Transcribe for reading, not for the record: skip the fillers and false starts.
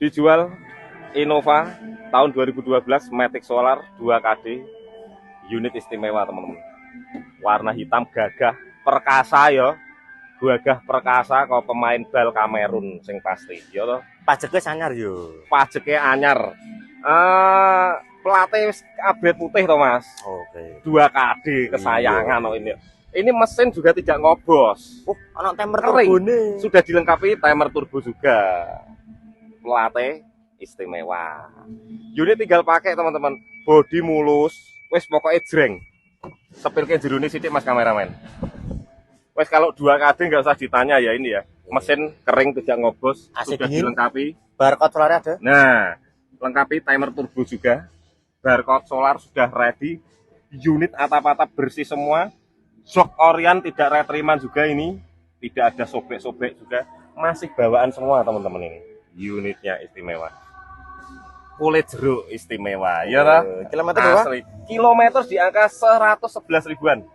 Dijual Innova tahun 2012, Matic Solar 2KD, unit istimewa teman-teman. Warna hitam gagah, perkasa ya. Gagah perkasa kok pemain bal Kamerun sing pasti. Ya toh. Pajaknya anyar yo. Pajaknya anyar. Pelatih kabeh putih toh Mas. Oke. 2KD kesayangan oh ini. Ini mesin juga tidak ngobos. Anak timer Kering. turbone. Sudah dilengkapi timer turbo juga. Pelatih istimewa. Unit tinggal pakai teman-teman. Bodi mulus, wes pokoknya jreng. Sepilke jerone sithik Mas kameramen. Wes kalau 2KD nggak usah ditanya ya ini ya. Mesin kering tidak ngobos, AC sudah dingin. dilengkapi. Barcode solar ada. Nah, lengkapi timer turbo juga. Barcode solar sudah ready. Unit atap-atap bersih semua. Jok Orion tidak retriman juga ini. Tidak ada sobek-sobek juga. Masih bawaan semua teman-teman ini. Unitnya istimewa. Kulit jeruk istimewa. Ya lah. Kilometer berapa? Kilometer di angka 111 ribuan.